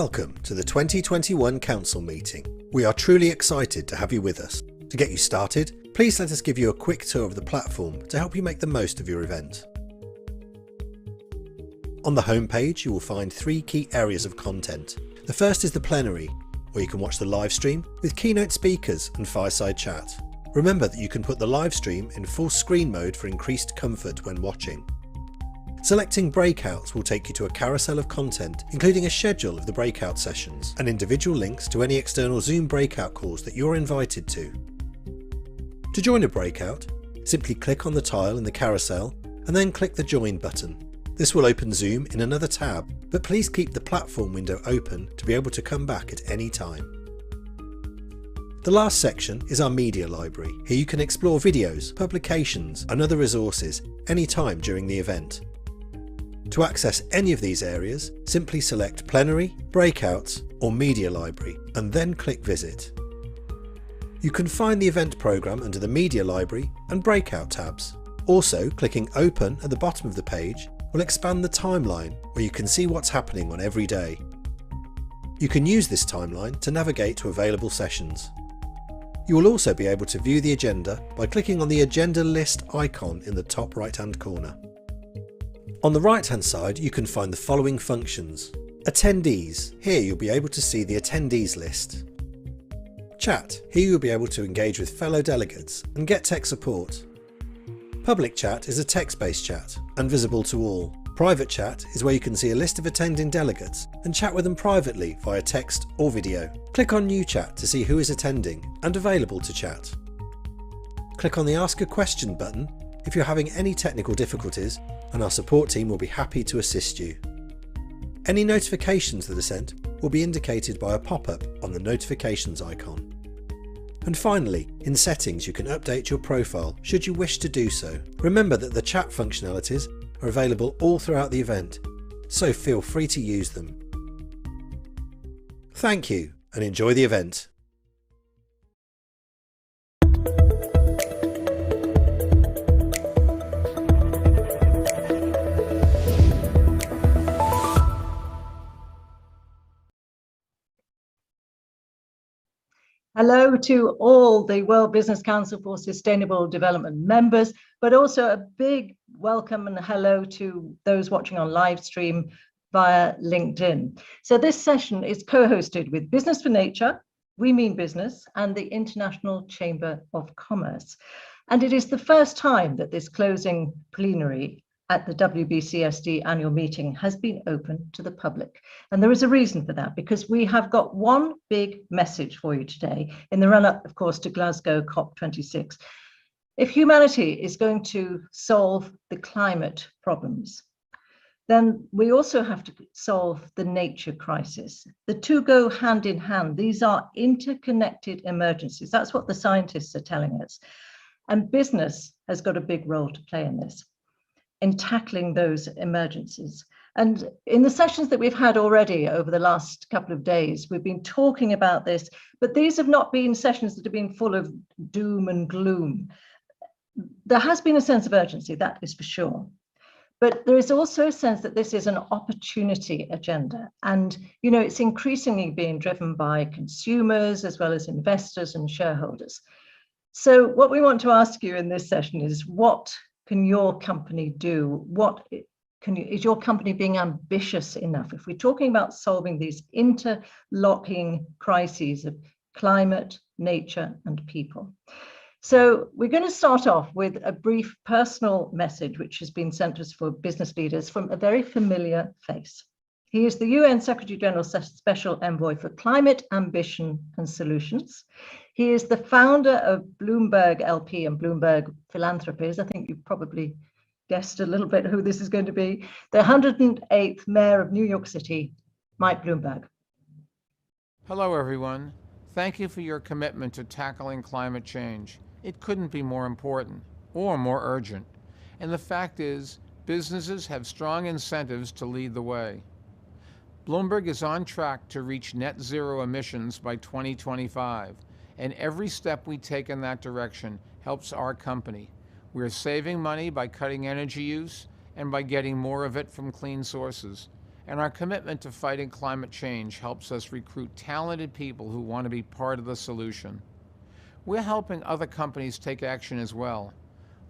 Welcome to the 2021 Council meeting. We are truly excited to have you with us. To get you started, please let us give you a quick tour of the platform to help you make the most of your event. On the homepage, you will find three key areas of content. The first is the plenary, where you can watch the live stream with keynote speakers and fireside chat. Remember that you can put the live stream in full screen mode for increased comfort when watching. Selecting breakouts will take you to a carousel of content, including a schedule of the breakout sessions and individual links to any external Zoom breakout calls that you're invited to. To join a breakout, simply click on the tile in the carousel and then click the Join button. This will open Zoom in another tab, but please keep the platform window open to be able to come back at any time. The last section is our media library. Here you can explore videos, publications and other resources anytime during the event. To access any of these areas, simply select Plenary, Breakouts or Media Library and then click Visit. You can find the event programme under the Media Library and Breakout tabs. Also, clicking Open at the bottom of the page will expand the timeline where you can see what's happening on every day. You can use this timeline to navigate to available sessions. You will also be able to view the agenda by clicking on the Agenda List icon in the top right-hand corner. On the right-hand side, you can find the following functions. Attendees. Here you'll be able to see the attendees list. Chat. Here you'll be able to engage with fellow delegates and get tech support. Public chat is a text-based chat and visible to all. Private chat is where you can see a list of attending delegates and chat with them privately via text or video. Click on New Chat to see who is attending and available to chat. Click on the Ask a Question button if you're having any technical difficulties, and our support team will be happy to assist you. Any notifications that are sent will be indicated by a pop-up on the notifications icon. And finally, in settings you can update your profile should you wish to do so. Remember that the chat functionalities are available all throughout the event, so feel free to use them. Thank you and enjoy the event. Hello to all the World Business Council for Sustainable Development members, but also a big welcome and hello to those watching on live stream via LinkedIn. So this session is co-hosted with Business for Nature, We Mean Business, and the International Chamber of Commerce. And it is the first time that this closing plenary at the WBCSD annual meeting has been open to the public. And there is a reason for that, because we have got one big message for you today in the run-up, of course, to Glasgow COP26. If humanity is going to solve the climate problems, then we also have to solve the nature crisis. The two go hand in hand. These are interconnected emergencies. That's what the scientists are telling us. And business has got a big role to play in this, in tackling those emergencies. And in the sessions that we've had already over the last couple of days, we've been talking about this, but these have not been sessions that have been full of doom and gloom. There has been a sense of urgency, that is for sure. But there is also a sense that this is an opportunity agenda. And, you know, it's increasingly being driven by consumers as well as investors and shareholders. So what we want to ask you in this session is, what can your company do? Is your company being ambitious enough? If we're talking about solving these interlocking crises of climate, nature, and people. So we're going to start off with a brief personal message, which has been sent to us for business leaders from a very familiar face. He is the UN Secretary General Special Envoy for Climate Ambition and Solutions. He is the founder of Bloomberg LP and Bloomberg Philanthropies. I think you've probably guessed a little bit who this is going to be. The 108th Mayor of New York City, Mike Bloomberg. Hello, everyone. Thank you for your commitment to tackling climate change. It couldn't be more important or more urgent. And the fact is, businesses have strong incentives to lead the way. Bloomberg is on track to reach net zero emissions by 2025, and every step we take in that direction helps our company. We're saving money by cutting energy use and by getting more of it from clean sources. And our commitment to fighting climate change helps us recruit talented people who want to be part of the solution. We're helping other companies take action as well.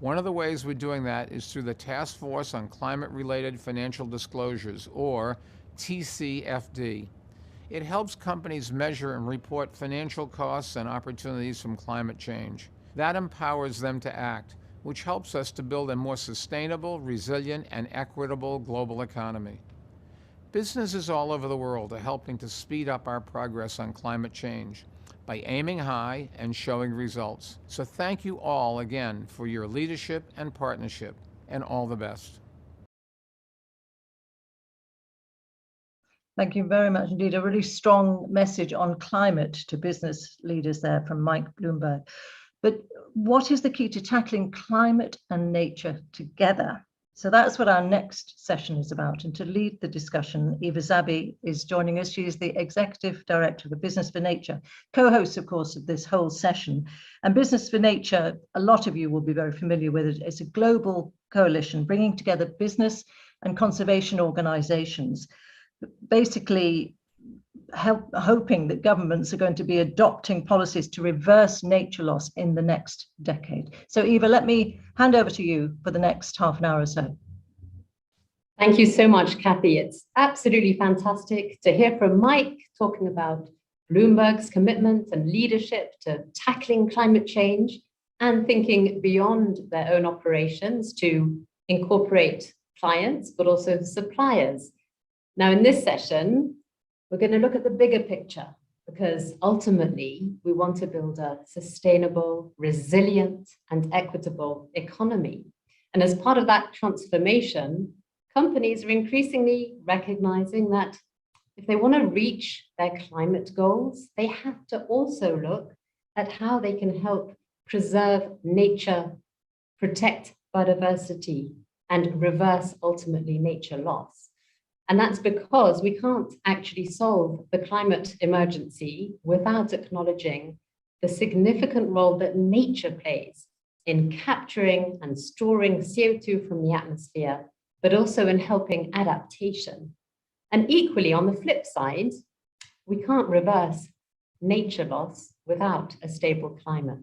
One of the ways we're doing that is through the Task Force on Climate-Related Financial Disclosures, or TCFD. It helps companies measure and report financial costs and opportunities from climate change. That empowers them to act, which helps us to build a more sustainable, resilient, and equitable global economy. Businesses all over the world are helping to speed up our progress on climate change by aiming high and showing results. So thank you all again for your leadership and partnership, and all the best. Thank you very much indeed. A really strong message on climate to business leaders there from Mike Bloomberg. But what is the key to tackling climate and nature together? So that's what our next session is about. And to lead the discussion, Eva Zabi is joining us. She is the Executive Director of Business for Nature, co-host, of course, of this whole session. And Business for Nature, a lot of you will be very familiar with it. It's a global coalition bringing together business and conservation organizations, basically hoping that governments are going to be adopting policies to reverse nature loss in the next decade. So Eva, let me hand over to you for the next half an hour or so. Thank you so much, Kathy. It's absolutely fantastic to hear from Mike talking about Bloomberg's commitment and leadership to tackling climate change and thinking beyond their own operations to incorporate clients, but also suppliers. Now, in this session, we're going to look at the bigger picture, because ultimately we want to build a sustainable, resilient, and equitable economy. And as part of that transformation, companies are increasingly recognizing that if they want to reach their climate goals, they have to also look at how they can help preserve nature, protect biodiversity, and reverse ultimately nature loss. And that's because we can't actually solve the climate emergency without acknowledging the significant role that nature plays in capturing and storing CO2 from the atmosphere, but also in helping adaptation. And equally, on the flip side, we can't reverse nature loss without a stable climate.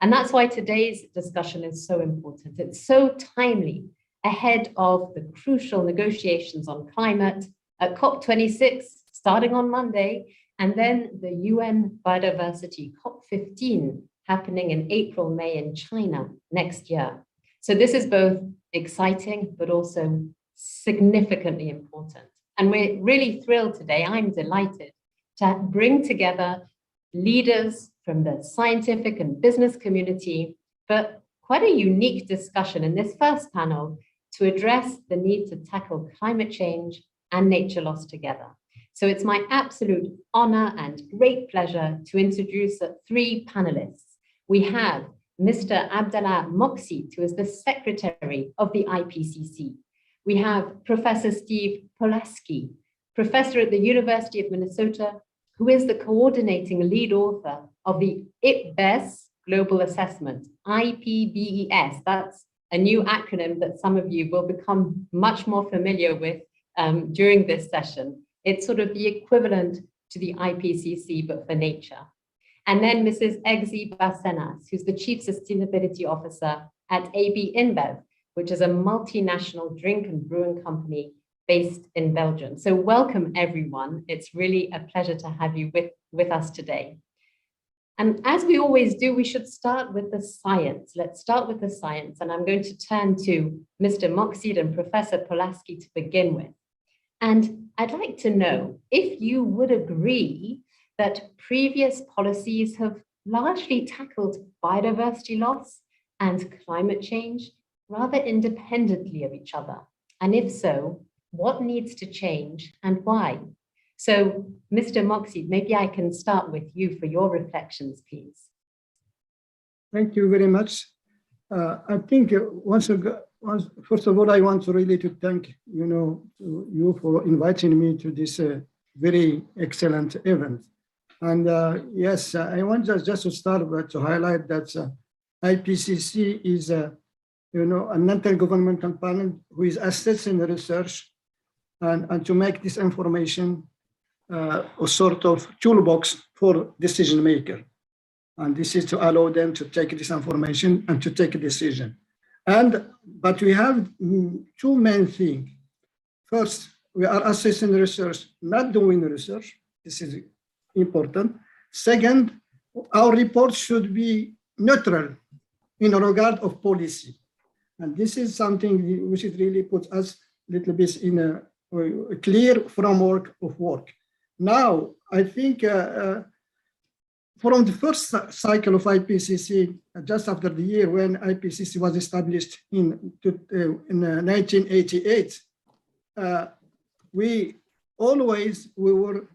And that's why today's discussion is so important. It's so timely ahead of the crucial negotiations on climate at COP26 starting on Monday, and then the UN Biodiversity COP15 happening in April, May in China next year. So this is both exciting, but also significantly important. And we're really thrilled today, I'm delighted, to bring together leaders from the scientific and business community for quite a unique discussion in this first panel to address the need to tackle climate change and nature loss together. So it's my absolute honor and great pleasure to introduce three panelists. We have Mr. Abdallah Moqsid, who is the Secretary of the IPCC. We have Professor Steve Polaski, Professor at the University of Minnesota, who is the coordinating lead author of the IPBES Global Assessment, IPBES. That's a new acronym that some of you will become much more familiar with during this session. It's sort of the equivalent to the IPCC, but for nature. And then Mrs. Egzi Basenas, who's the Chief Sustainability Officer at AB InBev, which is a multinational drink and brewing company based in Belgium. So welcome, everyone. It's really a pleasure to have you with us today. And as we always do, we should start with the science. Let's start with the science. And I'm going to turn to Mr. Moqsid and Professor Polaski to begin with. And I'd like to know if you would agree that previous policies have largely tackled biodiversity loss and climate change rather independently of each other. And if so, what needs to change and why? So, Mr. Moqsid, maybe I can start with you for your reflections, please. Thank you very much. I think first of all, I want really to thank you for inviting me to this very excellent event. And yes, I want just to start with to highlight that IPCC is a non-governmental panel who is assessing the research and to make this information a sort of toolbox for decision maker. And this is to allow them to take this information and to take a decision. But we have two main things. First, we are assessing research, not doing research. This is important. Second, our report should be neutral in regard of policy. And this is something which is really puts us a little bit in a clear framework of work. Now, I think from the first cycle of IPCC, just after the year when IPCC was established in 1988, we were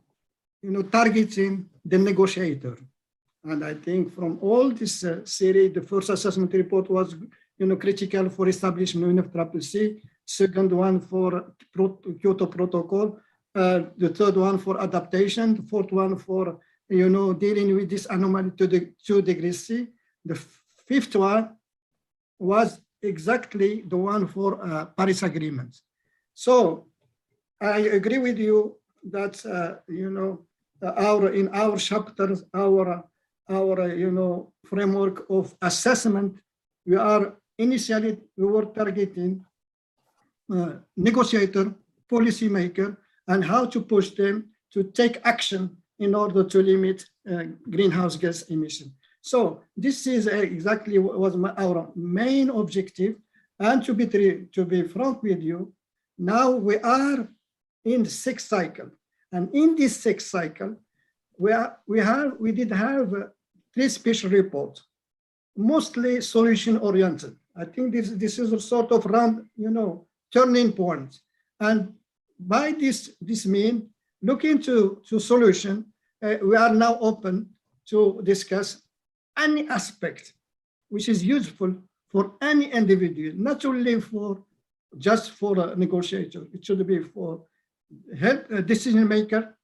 targeting the negotiator. And I think from all this series, the first assessment report was critical for establishment of CCC, second one for Kyoto Protocol, the third one for adaptation, the fourth one for dealing with this anomaly to the 2 degrees C. The fifth one was exactly the one for Paris Agreement. So I agree with you that in our chapters, our framework of assessment, we were targeting negotiator, policymaker, and how to push them to take action in order to limit greenhouse gas emission. So this is exactly what was our main objective. And to be frank with you, now we are in the 6th cycle. And in this 6th cycle, we did have 3 special reports, mostly solution-oriented. I think this is a sort of turning point. And by this mean, looking to solution, we are now open to discuss any aspect which is useful for any individual, not only just for a negotiator. It should be for decision maker,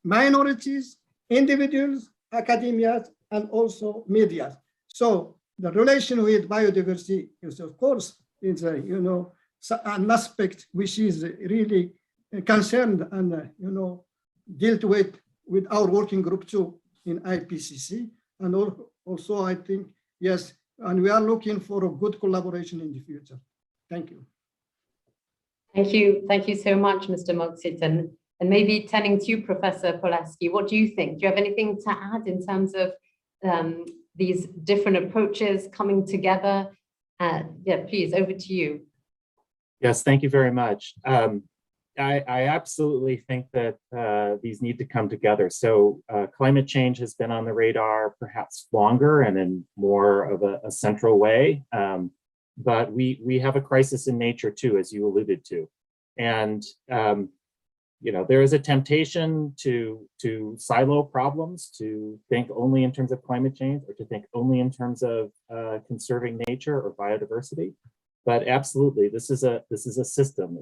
minorities, individuals, academia, and also media. So the relation with biodiversity is, of course, an aspect which is really concerned and dealt with our working group too in IPCC. And also I think, yes, and we are looking for a good collaboration in the future. Thank you. Thank you. Thank you so much, Mr. Moksit. And maybe turning to you, Professor Polaski, what do you think? Do you have anything to add in terms of these different approaches coming together? Yeah, please, over to you. Yes, thank you very much. I absolutely think that these need to come together. So climate change has been on the radar perhaps longer and in more of a central way. But we have a crisis in nature too, as you alluded to. And there is a temptation to silo problems, to think only in terms of climate change or to think only in terms of conserving nature or biodiversity. But absolutely, this is a system.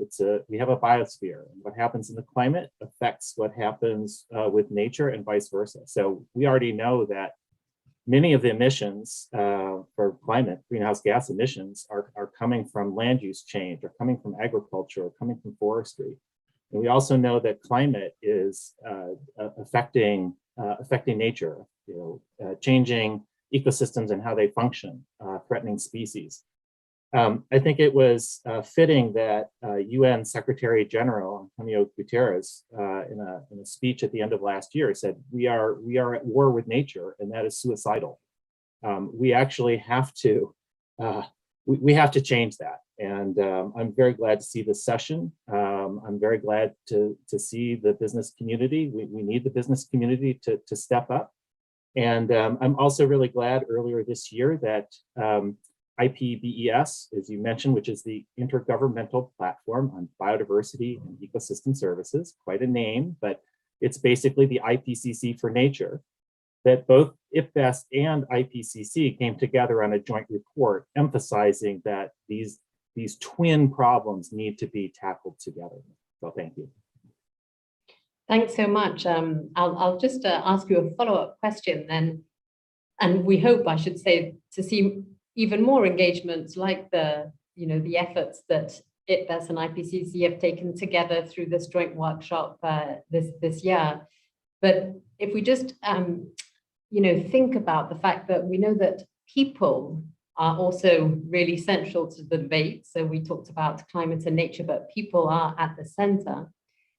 We have a biosphere, and what happens in the climate affects what happens with nature and vice versa. So we already know that many of the emissions for climate, greenhouse gas emissions, are coming from land use change, or coming from agriculture, or coming from forestry. And we also know that climate is affecting nature, changing ecosystems and how they function, threatening species. I think it was fitting that UN Secretary General Antonio Guterres, in a speech at the end of last year, said we are at war with nature, and that is suicidal. We actually have to we have to change that. And I'm very glad to see this session. I'm very glad to see the business community. We need the business community to step up. And I'm also really glad earlier this year that IPBES, as you mentioned, which is the Intergovernmental Platform on Biodiversity and Ecosystem Services, quite a name, but it's basically the IPCC for nature, that both IPBES and IPCC came together on a joint report emphasizing that these twin problems need to be tackled together. So thank you. Thanks so much. I'll just ask you a follow-up question then, and we hope, I should say, to see even more engagements like the efforts that IPBES and IPCC have taken together through this joint workshop this year. But if we just think about the fact that we know that people are also really central to the debate. So we talked about climate and nature, but people are at the center.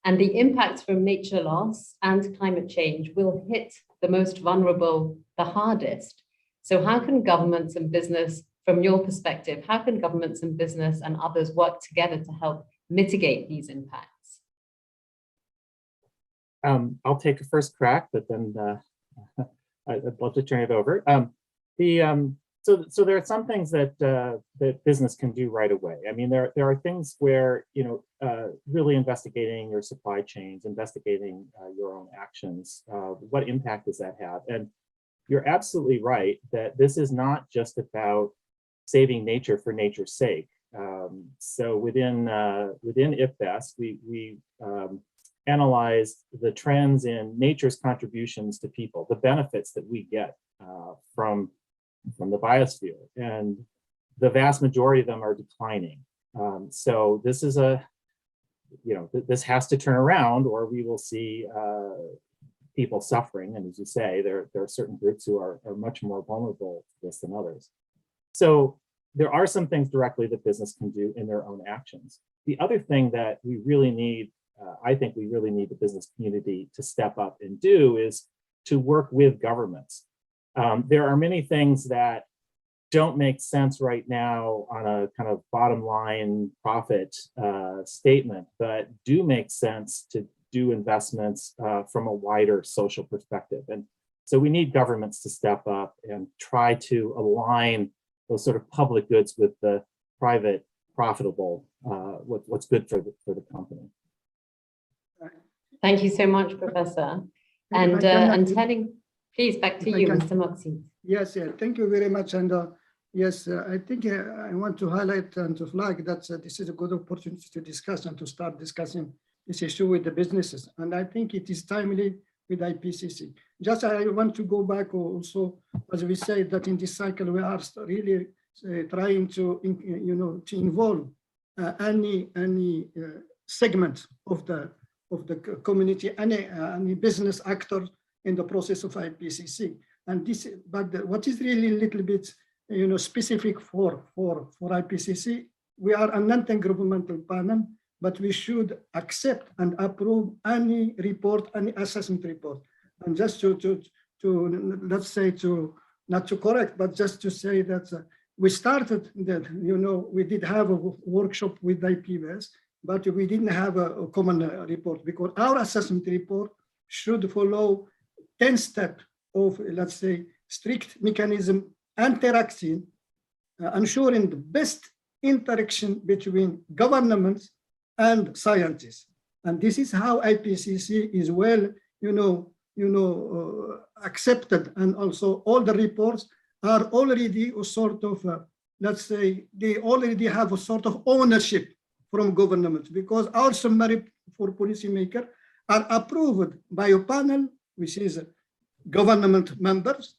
And the impacts from nature loss and climate change will hit the most vulnerable the hardest. So how can governments and business, from your perspective, how can governments and business and others work together to help mitigate these impacts? I'll take a first crack, but then I'd love to turn it over. So there are some things that that business can do right away. I mean, there are things where, really investigating your supply chains, investigating your own actions, what impact does that have? And you're absolutely right that this is not just about saving nature for nature's sake. So within IPBES, we analyzed the trends in nature's contributions to people, the benefits that we get from the biosphere, and the vast majority of them are declining. So this is this has to turn around, or we will see people suffering. And as you say, there are certain groups who are much more vulnerable to this than others. So there are some things directly that business can do in their own actions. The other thing that we really need, I think we really need the business community to step up and do, is to work with governments. There are many things that don't make sense right now on a kind of bottom line profit statement, but do make sense to do investments from a wider social perspective. And so we need governments to step up and try to align those sort of public goods with the private profitable, what's good for the company. Thank you so much, Professor. And telling, please, back to you, Mr. Moxie. Yes, thank you very much. And yes, I think I want to highlight and to flag that this is a good opportunity to discuss and to start discussing this issue with the businesses. And I think it is timely with IPCC. Just I want to go back also, as we say, that in this cycle, we are really trying to, to involve any segment of the community, any business actor in the process of IPCC. And this, but what is really a little bit, specific for IPCC, we are a non-governmental panel, but we should accept and approve any report, any assessment report. And just to let's say, not to correct, but just to say that we started that, we did have a workshop with IPBES, but we didn't have a common report, because our assessment report should follow 10 steps of, let's say, strict mechanism interacting, ensuring the best interaction between governments and scientists. And this is how IPCC is well, accepted. And also all the reports are already a sort of, let's say, they already have a sort of ownership from governments, because our summary for policymakers are approved by a panel, which is government members,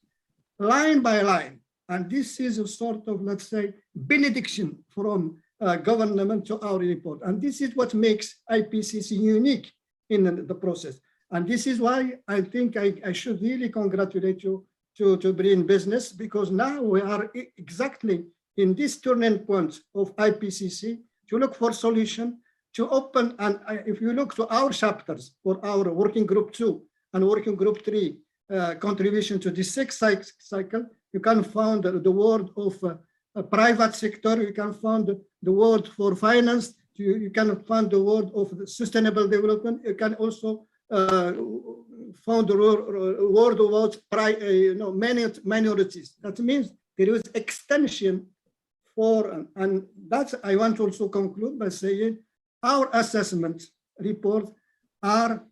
line by line. And this is a sort of, let's say, benediction from government to our report. And this is what makes IPCC unique in the process. And this is why I think I should really congratulate you to bring business, because now we are exactly in this turning point of IPCC to look for solution, to open. And if you look to our chapters for our working group 2 and working group 3 contribution to the sixth cycle, you can find the word of private sector, you can find the word for finance, you can find the word of sustainable development, you can also found the word about minorities. That means there is extension for, and that's, I want to also conclude by saying our assessment reports are,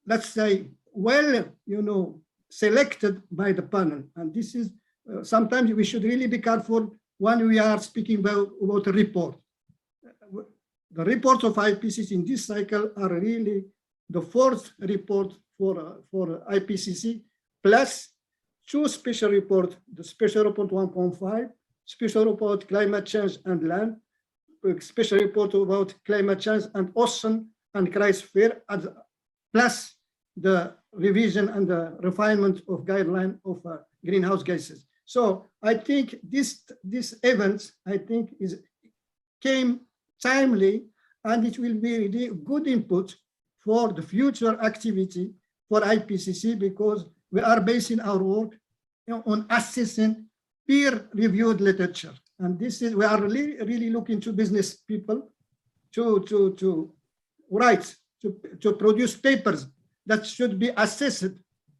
let's say, well, selected by the panel. And this is, sometimes we should really be careful when we are speaking about a report. The reports of IPCC in this cycle are really the fourth report for IPCC, plus 2 special reports, the special report 1.5, special report climate change and land, special report about climate change and ocean and crisis fear, plus the revision and the refinement of guideline of greenhouse gases. So I think this event, I think, came timely, and it will be really good input for the future activity for IPCC, because we are basing our work on assessing peer-reviewed literature. And this is, we are really looking to business people to write, to produce papers that should be assessed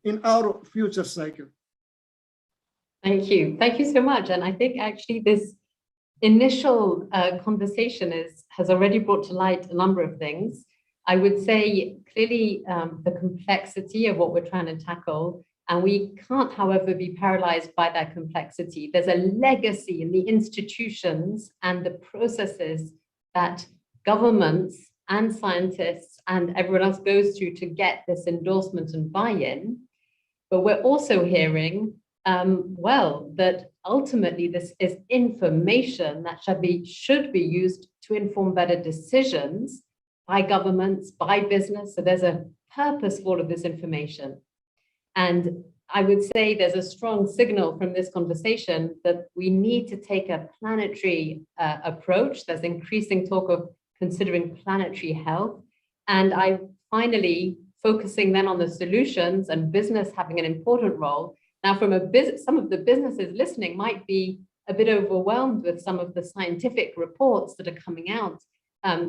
in our future cycle. Thank you. Thank you so much. And I think actually this initial conversation has already brought to light a number of things. I would say clearly the complexity of what we're trying to tackle, and we can't, however, be paralyzed by that complexity. There's a legacy in the institutions and the processes that governments and scientists and everyone else goes through to get this endorsement and buy-in. But we're also hearing, well, that ultimately this is information that should be used to inform better decisions by governments, by business. So there's a purpose for all of this information. And I would say there's a strong signal from this conversation that we need to take a planetary approach. There's increasing talk of considering planetary health. And I finally focusing then on the solutions and business having an important role. Now, from some of the businesses listening might be a bit overwhelmed with some of the scientific reports that are coming out,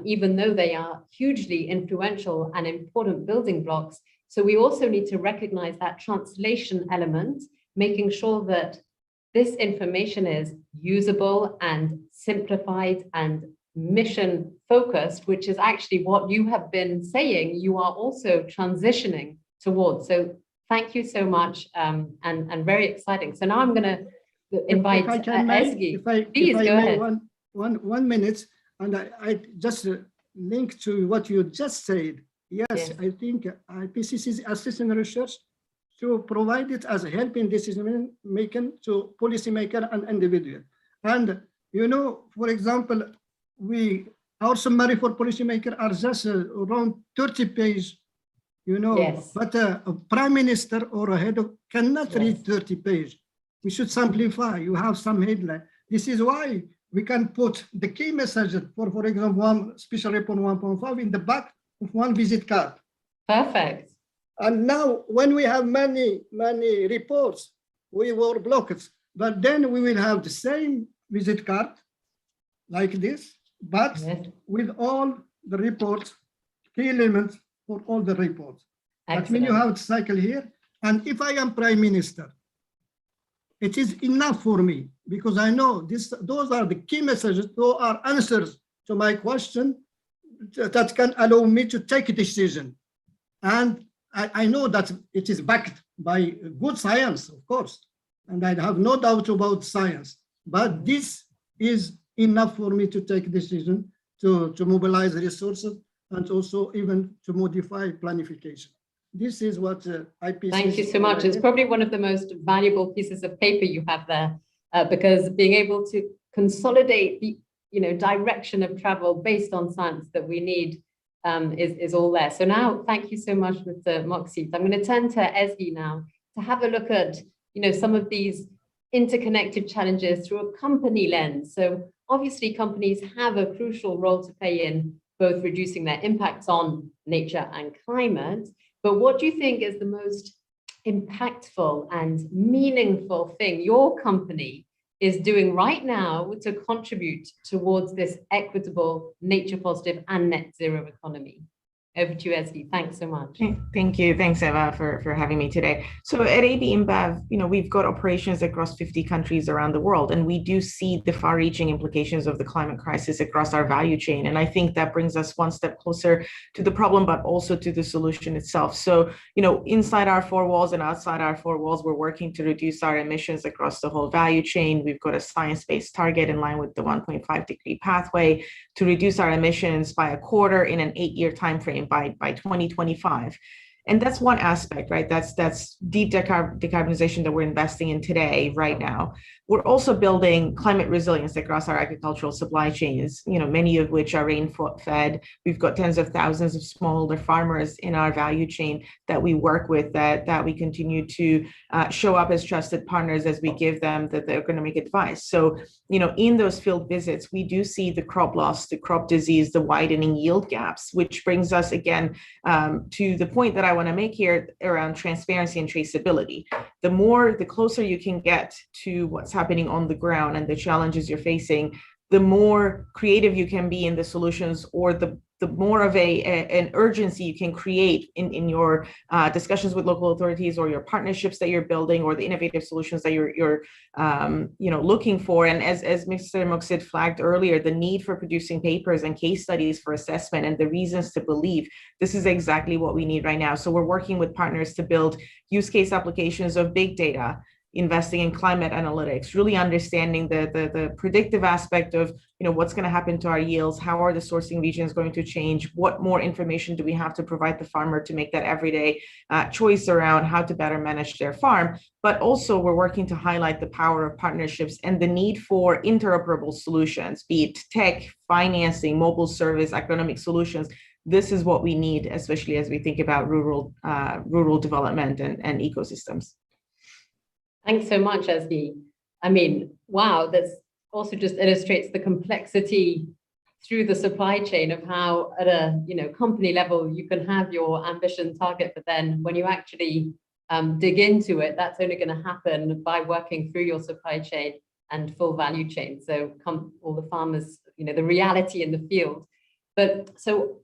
even though they are hugely influential and important building blocks. So we also need to recognize that translation element, making sure that this information is usable and simplified and mission focused, which is actually what you have been saying you are also transitioning towards. So thank you so much, and very exciting. So now I'm going to invite Ezgi. Please go ahead. One minute, and I just link to what you just said. Yes, I think IPCC is assessing research to provide it as a helping decision making to policymaker and individual. And you know, for example, our summary for policymaker are just around 30 pages. You know, but a prime minister or a head of cannot read 30 pages. We should simplify. You have some headline. This is why we can put the key messages for example, one special report 1.5 in the back of one visit card. Perfect. And now when we have many reports, we were blocked. But then we will have the same visit card like this, but with all the reports, key elements for all the reports. That means you have the cycle here. And if I am prime minister, it is enough for me because I know those are the key messages, those are answers to my question that can allow me to take a decision. And I know that it is backed by good science, of course, and I have no doubt about science, but this is enough for me to take a decision to mobilize resources and also even to modify planification. This is what IPCC. Thank you so much. It's probably one of the most valuable pieces of paper you have there, because being able to consolidate the direction of travel based on science that we need is all there. So now, thank you so much, Mr. Moxit. I'm going to turn to Ezgi now to have a look at some of these interconnected challenges through a company lens. So obviously, companies have a crucial role to play in both reducing their impacts on nature and climate. But what do you think is the most impactful and meaningful thing your company is doing right now to contribute towards this equitable, nature positive and net zero economy? Over to you, Ezgi. Thanks so much. Thank you. Thanks, Eva, for having me today. So at AB InBev, we've got operations across 50 countries around the world, and we do see the far-reaching implications of the climate crisis across our value chain. And I think that brings us one step closer to the problem, but also to the solution itself. So, inside our four walls and outside our four walls, we're working to reduce our emissions across the whole value chain. We've got a science-based target in line with the 1.5-degree pathway to reduce our emissions by a quarter in an 8-year timeframe by 2025. And that's one aspect, right? That's deep decarbonization that we're investing in today, right now. We're also building climate resilience across our agricultural supply chains, many of which are rain-fed. We've got tens of thousands of smallholder farmers in our value chain that we work with, that we continue to show up as trusted partners as we give them the economic advice. So, in those field visits, we do see the crop loss, the crop disease, the widening yield gaps, which brings us again to the point that I want to make here around transparency and traceability. The closer you can get to what's happening on the ground and the challenges you're facing, the more creative you can be in the solutions, or the more of an urgency you can create in your discussions with local authorities, or your partnerships that you're building, or the innovative solutions that you're looking for. And as Mr. Moqsid flagged earlier, the need for producing papers and case studies for assessment and the reasons to believe, this is exactly what we need right now. So we're working with partners to build use case applications of big data, investing in climate analytics, really understanding the predictive aspect of what's going to happen to our yields, how are the sourcing regions going to change, what more information do we have to provide the farmer to make that everyday choice around how to better manage their farm. But also we're working to highlight the power of partnerships and the need for interoperable solutions, be it tech, financing, mobile service, agronomic solutions. This is what we need, especially as we think about rural development and ecosystems. Thanks so much, Ezgi. I mean, wow, this also just illustrates the complexity through the supply chain of how at a company level you can have your ambition target, but then when you actually dig into it, that's only going to happen by working through your supply chain and full value chain. So all the farmers, the reality in the field. But so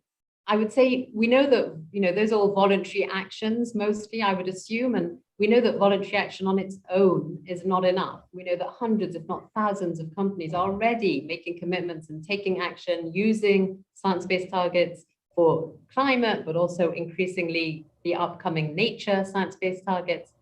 I would say we know that those are all voluntary actions mostly, I would assume, and we know that voluntary action on its own is not enough. We know that hundreds, if not thousands, of companies are already making commitments and taking action using science-based targets for climate, but also increasingly the upcoming nature science-based targets.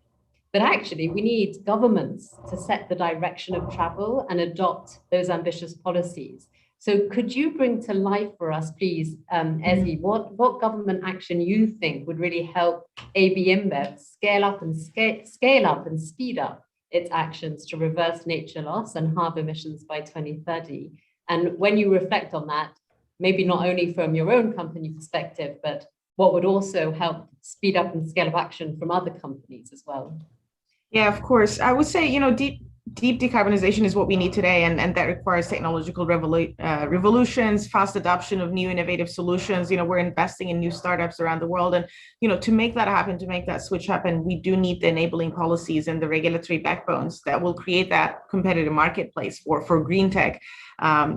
But actually, we need governments to set the direction of travel and adopt those ambitious policies. So could you bring to life for us, please, Ezgi, what government action you think would really help AB InBev scale up and speed up its actions to reverse nature loss and halve emissions by 2030? And when you reflect on that, maybe not only from your own company perspective, but what would also help speed up and scale up action from other companies as well? Yeah, of course. I would say, deep decarbonization is what we need today, and that requires technological revolutions, fast adoption of new innovative solutions. We're investing in new startups around the world, and to make that happen, to make that switch happen, we do need the enabling policies and the regulatory backbones that will create that competitive marketplace for green tech,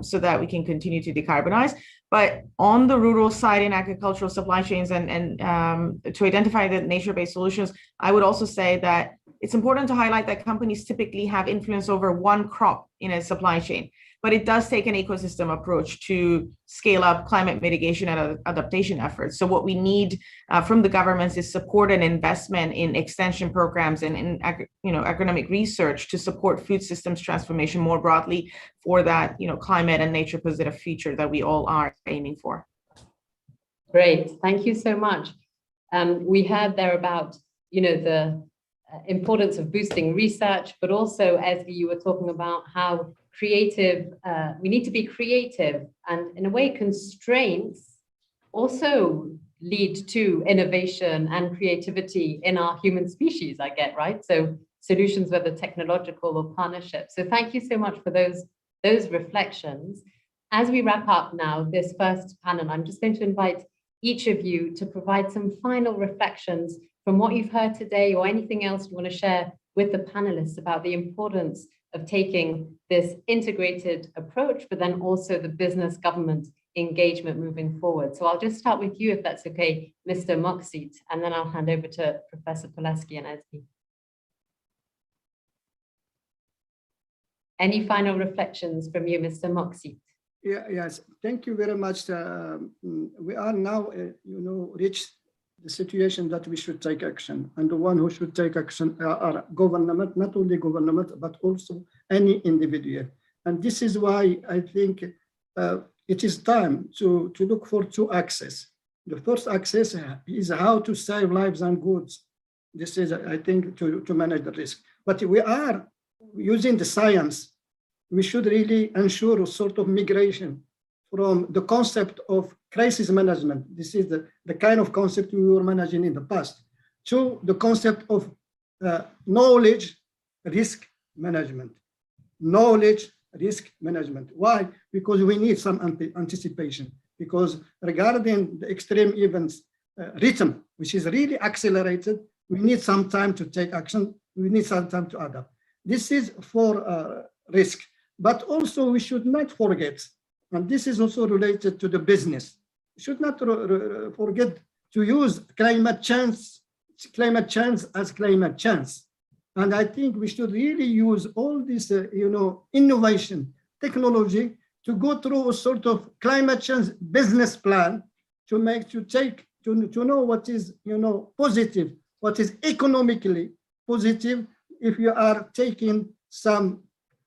so that we can continue to decarbonize. But on the rural side in agricultural supply chains and to identify the nature-based solutions, I would also say that it's important to highlight that companies typically have influence over one crop in a supply chain, but it does take an ecosystem approach to scale up climate mitigation and adaptation efforts. So what we need from the governments is support and investment in extension programs and in agronomic research to support food systems transformation more broadly for that climate and nature positive future that we all are aiming for. Great, thank you so much. We heard there about the importance of boosting research, but also, as you were talking about how creative, we need to be creative, and in a way constraints also lead to innovation and creativity in our human species, I get, right? So solutions, whether technological or partnerships. So thank you so much for those reflections. As we wrap up now this first panel, I'm just going to invite each of you to provide some final reflections from what you've heard today, or anything else you want to share with the panelists about the importance of taking this integrated approach, but then also the business government engagement moving forward. So I'll just start with you, if that's okay, Mr. Moqsid, and then I'll hand over to Professor Pulaski and Ezgi. Any final reflections from you, Mr. Moqsid? Yes, thank you very much. We are now, reached the situation that we should take action, and the one who should take action are government, not only government, but also any individual. And this is why I think it is time to look for two axes. The first access is how to save lives and goods. This is, I think, to manage the risk. But we are using the science. We should really ensure a sort of migration from the concept of crisis management. This is the kind of concept we were managing in the past, to the concept of knowledge risk management. Knowledge risk management. Why? Because we need some anticipation. Because regarding the extreme events rhythm, which is really accelerated, we need some time to take action. We need some time to adapt. This is for risk. But also we should not forget, and this is also related to the business, we should not forget to use climate change as climate change. And I think we should really use all this, innovation, technology to go through a sort of climate change business plan to know what is, positive, what is economically positive if you are taking some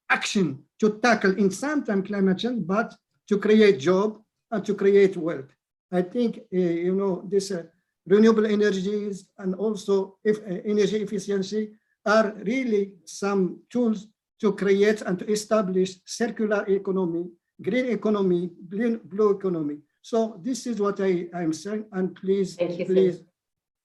action to tackle in some time climate change, but to create job and to create wealth. I think, this renewable energies and also energy efficiency are really some tools to create and to establish circular economy, green economy, blue economy. So this is what I'm saying, and please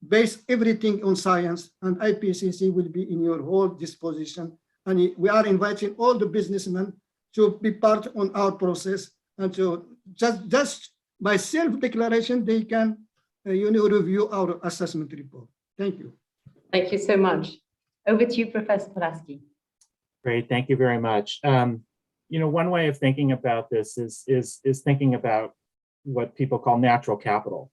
base everything on science, and IPCC will be in your whole disposition. And we are inviting all the businessmen to be part on our process, and to just by self-declaration, they can review our assessment report. Thank you. Thank you so much. Over to you, Professor Pulaski. Great, thank you very much. One way of thinking about this is thinking about what people call natural capital.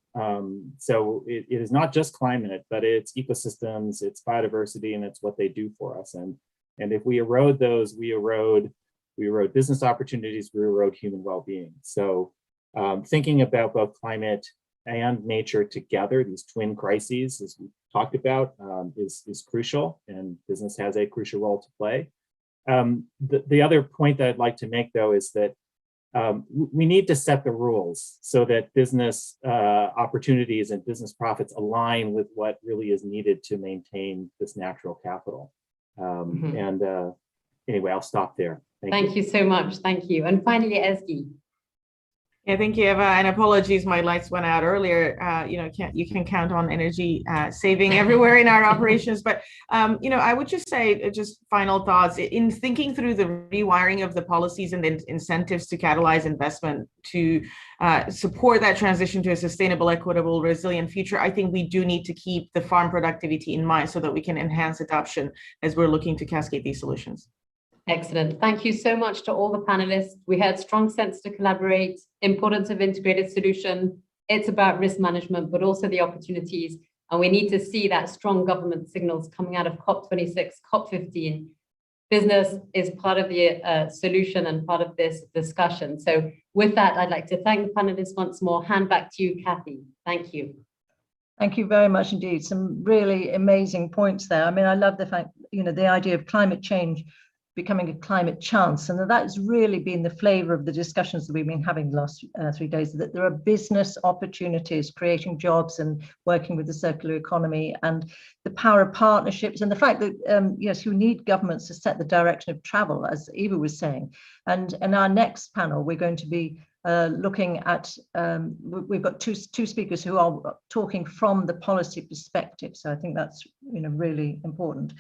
So it is not just climate, but it's ecosystems, it's biodiversity, and it's what they do for us. And if we erode those, we erode business opportunities, we erode human well-being. So thinking about both climate and nature together, these twin crises, as we talked about, is crucial, and business has a crucial role to play. The other point that I'd like to make, though, is that we need to set the rules so that business opportunities and business profits align with what really is needed to maintain this natural capital. And anyway, I'll stop there. Thank you so much. Thank you. And finally, Ezgi. Yeah, thank you, Eva. And apologies, my lights went out earlier. You can count on energy saving everywhere in our operations. But I would just say, just final thoughts in thinking through the rewiring of the policies and the incentives to catalyze investment to support that transition to a sustainable, equitable, resilient future. I think we do need to keep the farm productivity in mind so that we can enhance adoption as we're looking to cascade these solutions. Excellent. Thank you so much to all the panelists. We had strong sense to collaborate, importance of integrated solution. It's about risk management, but also the opportunities. And we need to see that strong government signals coming out of COP26, COP15. Business is part of the solution and part of this discussion. So with that, I'd like to thank the panelists once more. Hand back to you, Kathy. Thank you. Thank you very much indeed. Some really amazing points there. I mean, I love the fact, the idea of climate change becoming a climate chance, and that has really been the flavor of the discussions that we've been having the last 3 days, that there are business opportunities, creating jobs and working with the circular economy, and the power of partnerships, and the fact that, yes, you need governments to set the direction of travel, as Eva was saying. And in our next panel, we're going to be looking at, we've got two speakers who are talking from the policy perspective. So I think that's really important.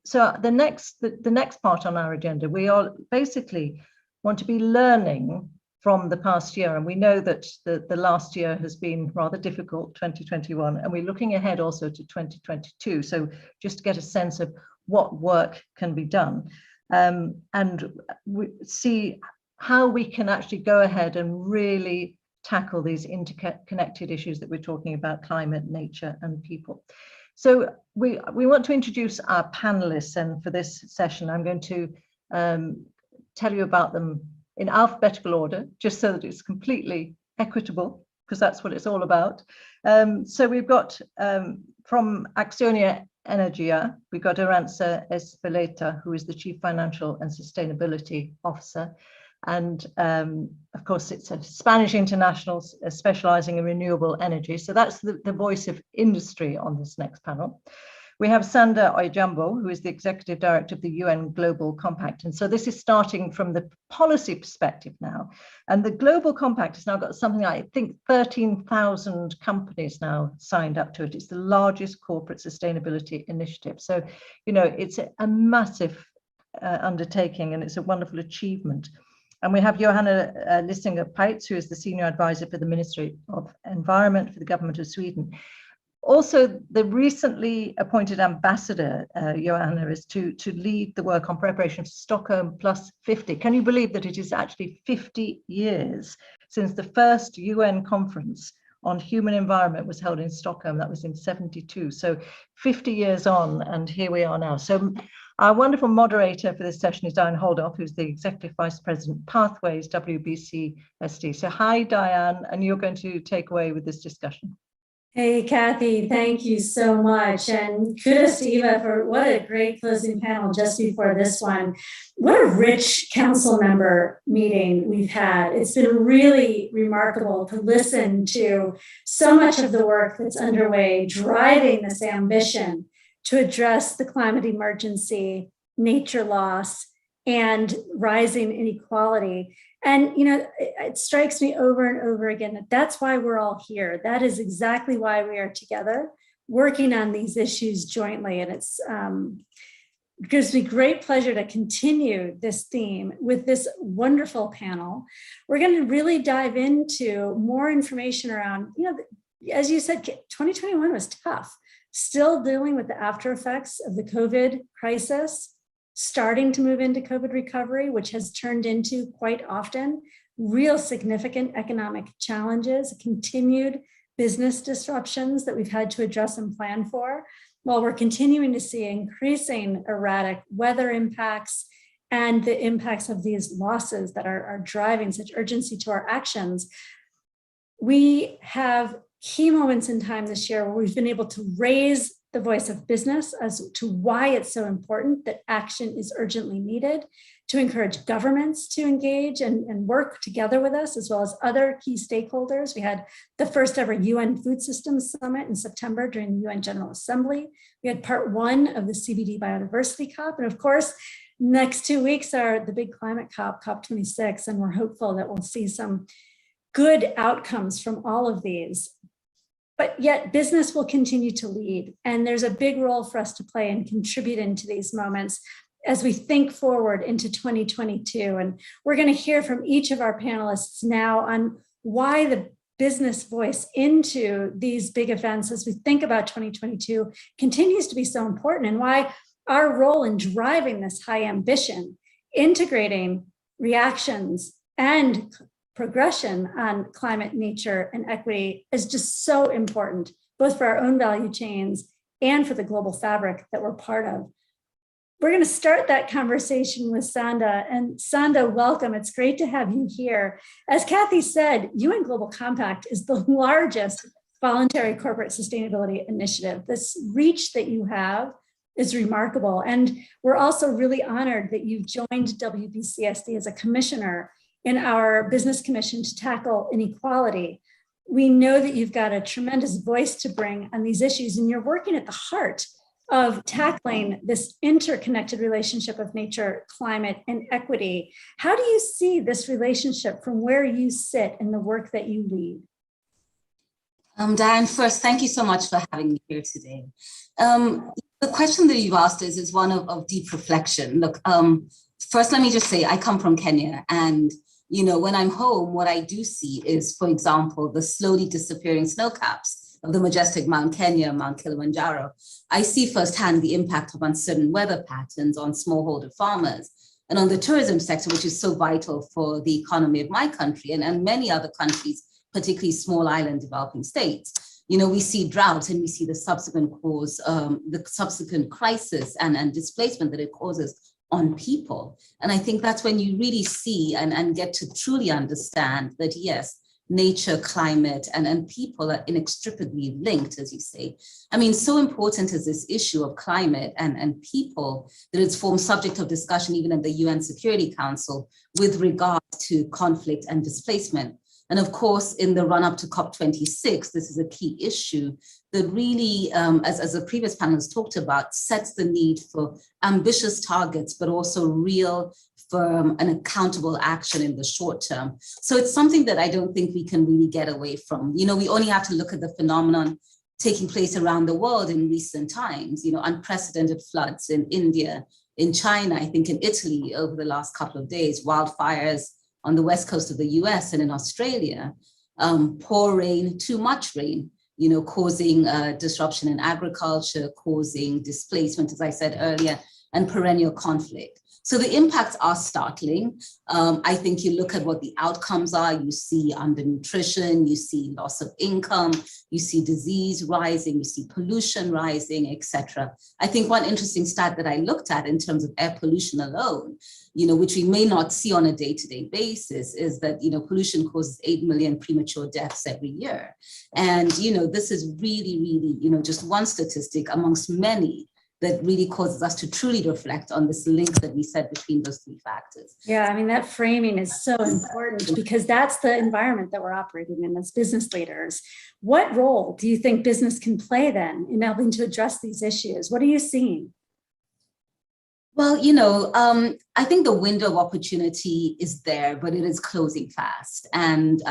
So the next part on our agenda, we all basically want to be learning from the past year, and we know that the last year has been rather difficult, 2021, and we're looking ahead also to 2022. So just to get a sense of what work can be done, and we see how we can actually go ahead and really tackle these interconnected issues that we're talking about: climate, nature, and people. So we want to introduce our panelists, and for this session, I'm going to tell you about them in alphabetical order, just so that it's completely equitable, because that's what it's all about. So we've got from Acciona Energia, we've got Arantxa Ezpeleta, who is the Chief Financial and Sustainability Officer. And of course, it's a Spanish international specializing in renewable energy. So that's the voice of industry on this next panel. We have Sanda Oyjambo, who is the Executive Director of the UN Global Compact. And so this is starting from the policy perspective now. And the Global Compact has now got something like, I think, 13,000 companies now signed up to it. It's the largest corporate sustainability initiative. So, you know, it's a massive undertaking, and it's a wonderful achievement. And we have Johanna Lissinger-Peitz, who is the Senior Advisor for the Ministry of Environment for the Government of Sweden. Also, the recently appointed ambassador, Johanna, is to lead the work on preparation for Stockholm plus 50. Can you believe that it is actually 50 years since the first UN conference on human environment was held in Stockholm? That was in 1972. So 50 years on, and here we are now. So our wonderful moderator for this session is Diane Holdorf, who's the Executive Vice President, Pathways, WBCSD. So hi, Diane, and you're going to take away with this discussion. Hey, Kathy, thank you so much. And kudos to Eva for what a great closing panel just before this one. What a rich council member meeting we've had. It's been really remarkable to listen to so much of the work that's underway, driving this ambition to address the climate emergency, nature loss, and rising inequality. And, you know, it strikes me over and over again that that's why we're all here. That is exactly why we are together working on these issues jointly. And it gives me great pleasure to continue this theme with this wonderful panel. We're going to really dive into more information around, you know, as you said, 2021 was tough, still dealing with the after effects of the COVID crisis, starting to move into COVID recovery, which has turned into quite often real significant economic challenges, continued business disruptions that we've had to address and plan for, while we're continuing to see increasing erratic weather impacts and the impacts of these losses that are driving such urgency to our actions. We have key moments in time this year where we've been able to raise the voice of business as to why it's so important that action is urgently needed, to encourage governments to engage and work together with us, as well as other key stakeholders. We had the first ever UN Food Systems Summit in September during the UN General Assembly. We had part one of the CBD Biodiversity COP. And of course, next 2 weeks are the big climate COP, COP26, and we're hopeful that we'll see some good outcomes from all of these. But yet business will continue to lead, and there's a big role for us to play and contribute into these moments as we think forward into 2022. And we're going to hear from each of our panelists now on why the business voice into these big events as we think about 2022 continues to be so important, and why our role in driving this high ambition, integrating reactions and progression on climate, nature, and equity is just so important, both for our own value chains and for the global fabric that we're part of. We're going to start that conversation with Sanda. And Sanda, welcome. It's great to have you here. As Kathy said, UN Global Compact is the largest voluntary corporate sustainability initiative. This reach that you have is remarkable. And we're also really honored that you've joined WBCSD as a commissioner in our Business Commission to tackle inequality. We know that you've got a tremendous voice to bring on these issues, and you're working at the heart of tackling this interconnected relationship of nature, climate, and equity. How do you see this relationship from where you sit in the work that you lead? Diane, first, thank you so much for having me here today. The question that you've asked is one of deep reflection. Look, first, let me just say I come from Kenya, and you know, when I'm home, what I do see is, for example, the slowly disappearing snow caps of the majestic Mount Kenya, Mount Kilimanjaro. I see firsthand the impact of uncertain weather patterns on smallholder farmers and on the tourism sector, which is so vital for the economy of my country and many other countries, particularly small island developing states. You know, we see droughts and we see the subsequent cause, the subsequent crisis and displacement that it causes on people. And I think that's when you really see and get to truly understand that, yes, nature, climate, and people are inextricably linked, as you say. I mean, so important is this issue of climate and people that it's formed subject of discussion even at the UN Security Council with regard to conflict and displacement. And of course, in the run-up to COP26, this is a key issue that really, as the previous panelists talked about, sets the need for ambitious targets, but also real, firm, and accountable action in the short term. So it's something that I don't think we can really get away from. You know, we only have to look at the phenomenon taking place around the world in recent times, you know, unprecedented floods in India, in China, I think in Italy over the last couple of days, wildfires on the west coast of the US and in Australia, poor rain, too much rain, you know, causing disruption in agriculture, causing displacement, as I said earlier, and perennial conflict. So the impacts are startling. I think you look at what the outcomes are, you see undernutrition, you see loss of income, you see disease rising, you see pollution rising, etc. I think one interesting stat that I looked at in terms of air pollution alone, you know, which we may not see on a day-to-day basis, is that, you know, pollution causes 8 million premature deaths every year. And, you know, this is really, really, you know, just one statistic amongst many that really causes us to truly reflect on this link that we said between those three factors. Yeah, I mean, that framing is so important because that's the environment that we're operating in as business leaders. What role do you think business can play then in helping to address these issues? What are you seeing? Well, you know, I think the window of opportunity is there, but it is closing fast. And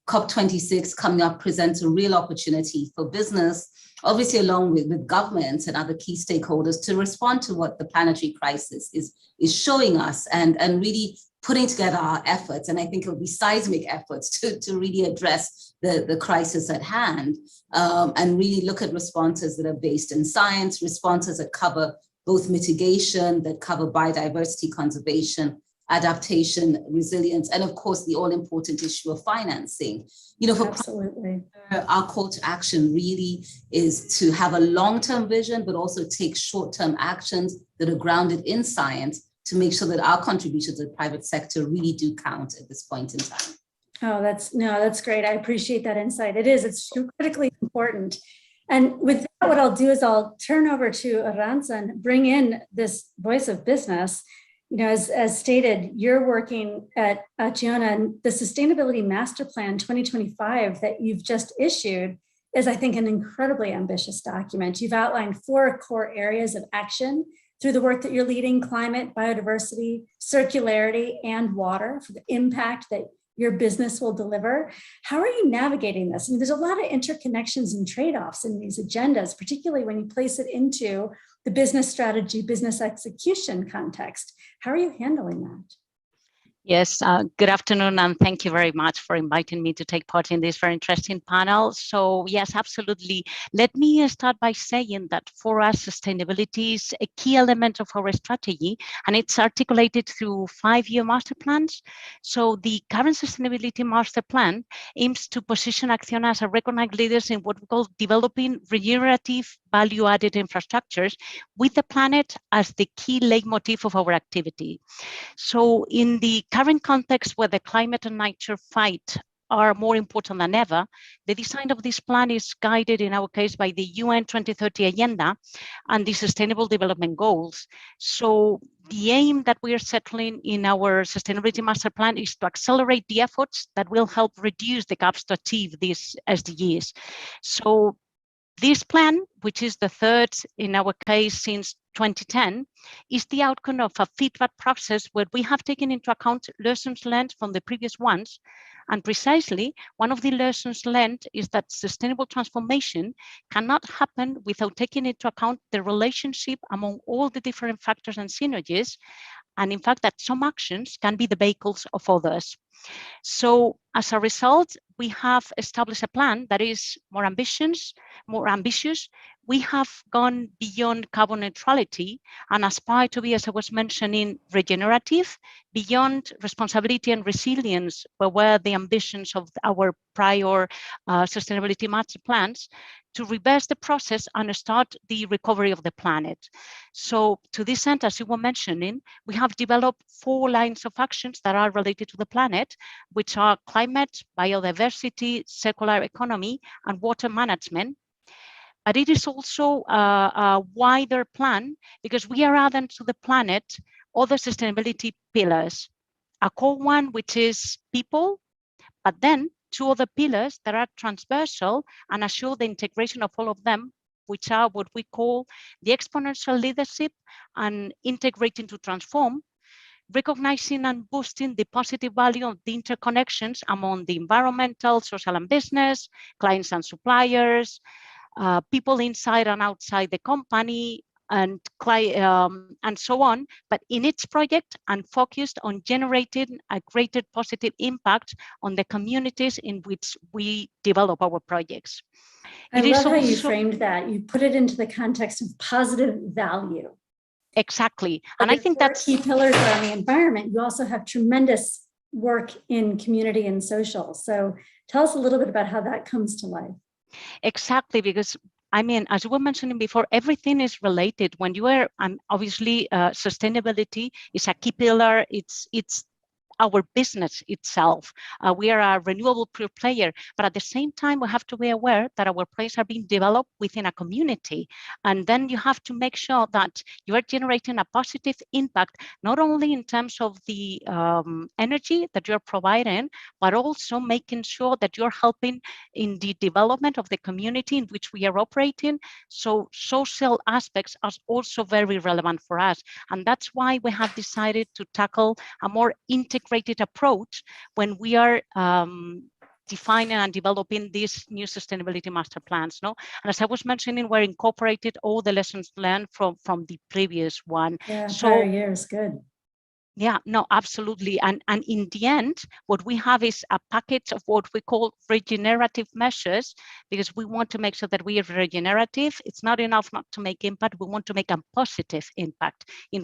COP26 coming up presents a real opportunity for business, obviously along with governments and other key stakeholders, to respond to what the planetary crisis is showing us and really putting together our efforts. And I think it will be seismic efforts to really address the crisis at hand and really look at responses that are based in science, responses that cover both mitigation, that cover biodiversity conservation, adaptation, resilience, and of course, the all-important issue of financing. You know, for absolutely, our call to action really is to have a long-term vision, but also take short-term actions that are grounded in science to make sure that our contributions to the private sector really do count at this point in time. Oh, that's great. I appreciate that insight. It's critically important. And with that, what I'll do is I'll turn over to Arantxa and bring in this voice of business. You know, as stated, you're working at Acciona, and the Sustainability Master Plan 2025 that you've just issued is, I think, an incredibly ambitious document. You've outlined 4 core areas of action through the work that you're leading: climate, biodiversity, circularity, and water, for the impact that your business will deliver. How are you navigating this? I mean, there's a lot of interconnections and trade-offs in these agendas, particularly when you place it into the business strategy, business execution context. How are you handling that? Yes, good afternoon, and thank you very much for inviting me to take part in this very interesting panel. So yes, absolutely. Let me start by saying that for us, sustainability is a key element of our strategy, and it's articulated through 5-year master plans. So the current Sustainability Master Plan aims to position Acciona as a recognized leaders in what we call developing regenerative value-added infrastructures with the planet as the key leitmotif of our activity. So in the current context where the climate and nature fight are more important than ever, the design of this plan is guided in our case by the UN 2030 Agenda and the Sustainable Development Goals. So the aim that we are settling in our Sustainability Master Plan is to accelerate the efforts that will help reduce the gaps to achieve these SDGs. So this plan, which is the third in our case since 2010, is the outcome of a feedback process where we have taken into account lessons learned from the previous ones. And precisely, one of the lessons learned is that sustainable transformation cannot happen without taking into account the relationship among all the different factors and synergies, and in fact that some actions can be the vehicles of others. So as a result, we have established a plan that is more ambitious. We have gone beyond carbon neutrality and aspire to be, as I was mentioning, regenerative, beyond responsibility and resilience, where were the ambitions of our prior sustainability master plans, to reverse the process and start the recovery of the planet. So to this end, as you were mentioning, we have developed 4 lines of actions that are related to the planet, which are climate, biodiversity, biodiversity, circular economy, and water management. But it is also a wider plan because we are adding to the planet other sustainability pillars. A core one, which is people, but then two other pillars that are transversal and assure the integration of all of them, which are what we call the exponential leadership and integrating to transform, recognizing and boosting the positive value of the interconnections among the environmental, social and business, clients and suppliers, people inside and outside the company, and so on, but in its project and focused on generating a greater positive impact on the communities in which we develop our projects. I love how you framed that. You put it into the context of positive value. Exactly. And I think that's key pillars on the environment. You also have tremendous work in community and social. So tell us a little bit about how that comes to life. Exactly, because I mean, as we were mentioning before, everything is related. When you are, obviously, sustainability is a key pillar. It's our business itself. We are a renewable pure player, but at the same time, we have to be aware that our projects are being developed within a community. And then you have to make sure that you are generating a positive impact, not only in terms of the energy that you're providing, but also making sure that you're helping in the development of the community in which we are operating. So social aspects are also very relevant for us. And that's why we have decided to tackle a more integrated approach when we are defining and developing these new sustainability master plans. No, and as I was mentioning, we're incorporated all the lessons learned from the previous one. Yeah, prior years, good. Yeah, no, absolutely. And in the end, what we have is a package of what we call regenerative measures, because we want to make sure that we are regenerative. It's not enough not to make impact. We want to make a positive impact in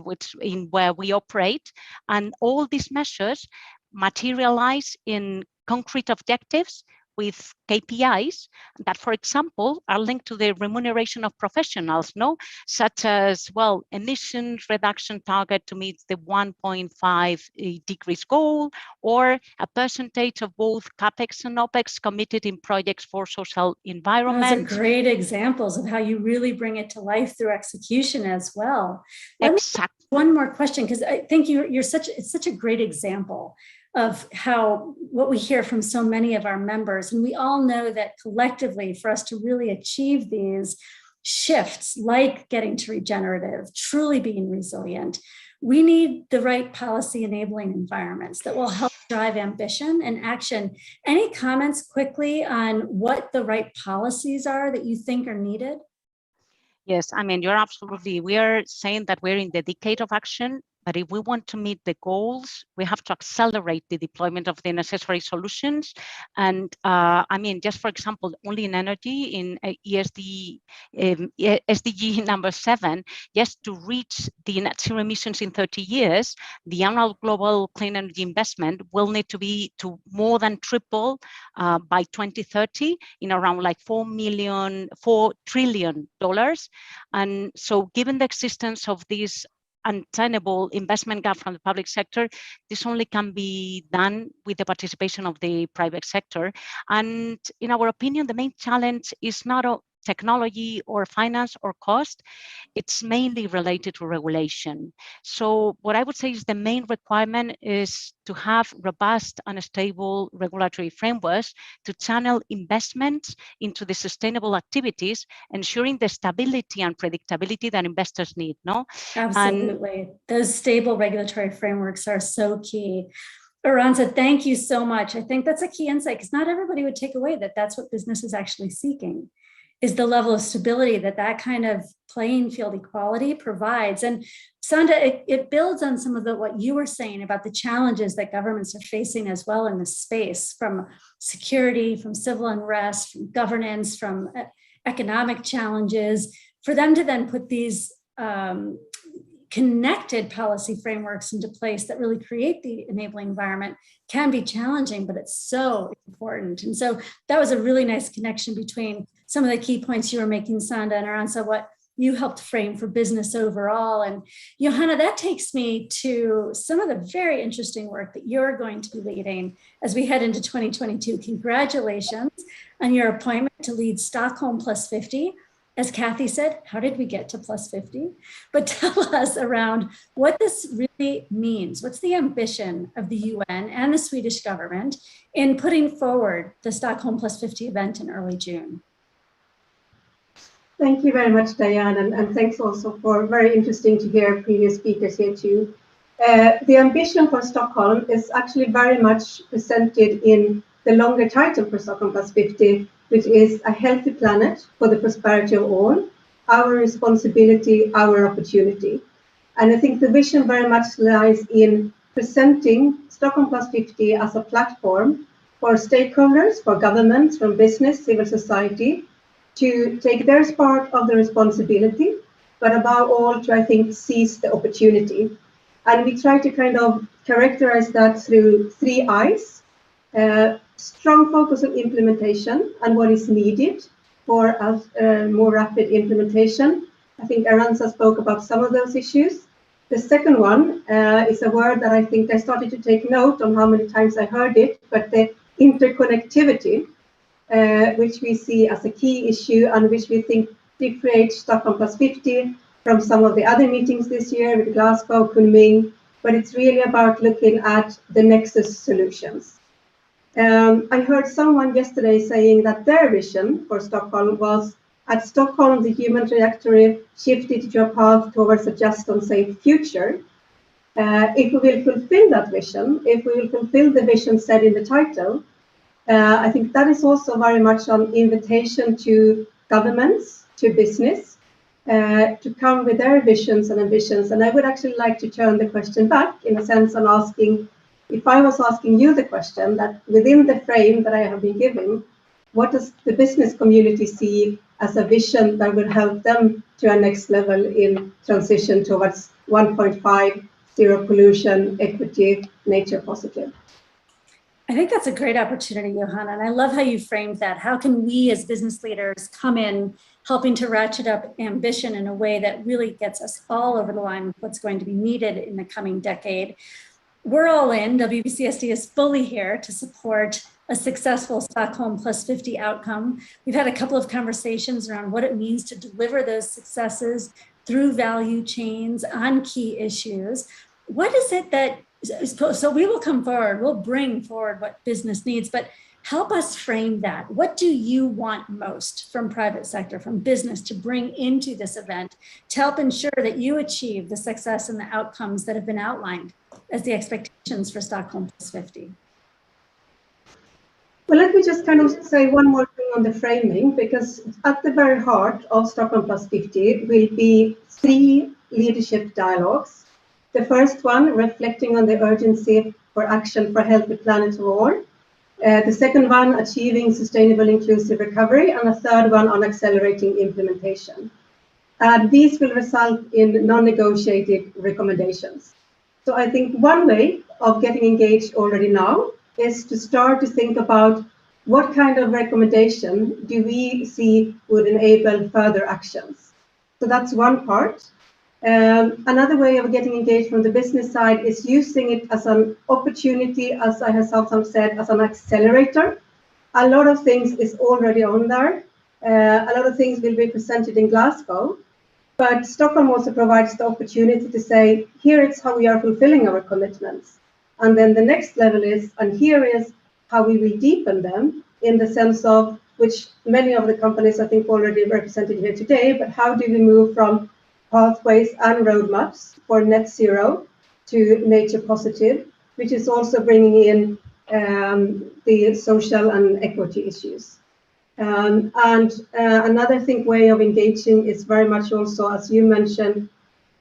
where we operate. And all these measures materialize in concrete objectives with KPIs that, for example, are linked to the remuneration of professionals, such as, well, emissions reduction target to meet the 1.5 degrees goal, or a percentage of both CAPEX and OPEX committed in projects for social environment. Those are great examples of how you really bring it to life through execution as well. Exactly. One more question, because I think it's such a great example of how what we hear from so many of our members. And we all know that collectively, for us to really achieve these shifts, like getting to regenerative, truly being resilient, we need the right policy enabling environments that will help drive ambition and action. Any comments quickly on what the right policies are that you think are needed? Yes, I mean, you're absolutely, we are saying that we're in the decade of action, but if we want to meet the goals, we have to accelerate the deployment of the necessary solutions. And I mean, just for example, only in energy, in SDG number 7, just to reach the net zero emissions in 30 years, the annual global clean energy investment will need to be to more than triple by 2030 in around like $4 trillion. And so given the existence of these untenable investment gap from the public sector, this only can be done with the participation of the private sector. And in our opinion, the main challenge is not technology or finance or cost, it's mainly related to regulation. So what I would say is the main requirement is to have robust and stable regulatory frameworks to channel investments into the sustainable activities, ensuring the stability and predictability that investors need, Absolutely. Those stable regulatory frameworks are so key. Aranza, thank you so much. I think that's a key insight, because not everybody would take away that that's what business is actually seeking, is the level of stability that kind of playing field equality provides. And Sandra, it builds on some of what you were saying about the challenges that governments are facing as well in this space, from security, from civil unrest, from governance, from economic challenges, for them to then put these connected policy frameworks into place that really create the enabling environment can be challenging, but it's so important. And so that was a really nice connection between some of the key points you were making, Sandra, and Aranza, what you helped frame for business overall. And Johanna, that takes me to some of the very interesting work that you're going to be leading as we head into 2022. Congratulations on your appointment to lead Stockholm Plus 50. As Kathy said, how did we get to plus 50? But tell us around what this really means. What's the ambition of the UN and the Swedish government in putting forward the Stockholm Plus 50 event in early June? Thank you very much, Diane, and thanks also for very interesting to hear previous speakers here too. The ambition for Stockholm is actually very much presented in the longer title for Stockholm Plus 50, which is a healthy planet for the prosperity of all, our responsibility, our opportunity. And I think the vision very much lies in presenting Stockholm Plus 50 as a platform for stakeholders, for governments, from business, civil society, to take their part of the responsibility, but above all to, I think, seize the opportunity. And we try to kind of characterize that through 3 I's. Strong focus on implementation and what is needed for a more rapid implementation. I think Aranza spoke about some of those issues. The second one is a word that I think I started to take note on how many times I heard it, but the interconnectivity, which we see as a key issue and which we think differentiates Stockholm Plus 50 from some of the other meetings this year with Glasgow, Kunming, but it's really about looking at the nexus solutions. I heard someone yesterday saying that their vision for Stockholm was, at Stockholm, the human trajectory shifted to a path towards a just and safe future. If we will fulfill that vision, if we will fulfill the vision set in the title, I think that is also very much an invitation to governments, to business, to come with their visions and ambitions. And I would actually like to turn the question back, in a sense, on asking, if I was asking you the question that within the frame that I have been given, what does the business community see as a vision that will help them to a next level in transition towards 1.5, zero pollution, equity, nature positive? I think that's a great opportunity, Johanna, and I love how you framed that. How can we as business leaders come in helping to ratchet up ambition in a way that really gets us all over the line with what's going to be needed in the coming decade? We're all in. WBCSD is fully here to support a successful Stockholm Plus 50 outcome. We've had a couple of conversations around what it means to deliver those successes through value chains on key issues. What is it that, so we will come forward, we'll bring forward what business needs, but help us frame that. What do you want most from private sector, from business to bring into this event to help ensure that you achieve the success and the outcomes that have been outlined as the expectations for Stockholm Plus 50? Well, let me just kind of say one more thing on the framing, because at the very heart of Stockholm Plus 50 will be 3 leadership dialogues. The first one reflecting on the urgency for action for a healthy planet for all. The second one, achieving sustainable inclusive recovery, and a third one on accelerating implementation. These will result in non-negotiated recommendations. So I think one way of getting engaged already now is to start to think about what kind of recommendation do we see would enable further actions. So that's one part. Another way of getting engaged from the business side is using it as an opportunity, as I have sometimes said, as an accelerator. A lot of things is already on there. A lot of things will be presented in Glasgow. But Stockholm also provides the opportunity to say, here is how we are fulfilling our commitments. And then the next level is, and here is how we will deepen them, in the sense of which many of the companies I think already represented here today, but how do we move from pathways and roadmaps for net zero to nature positive, which is also bringing in the social and equity issues. Another way of engaging is very much also, as you mentioned,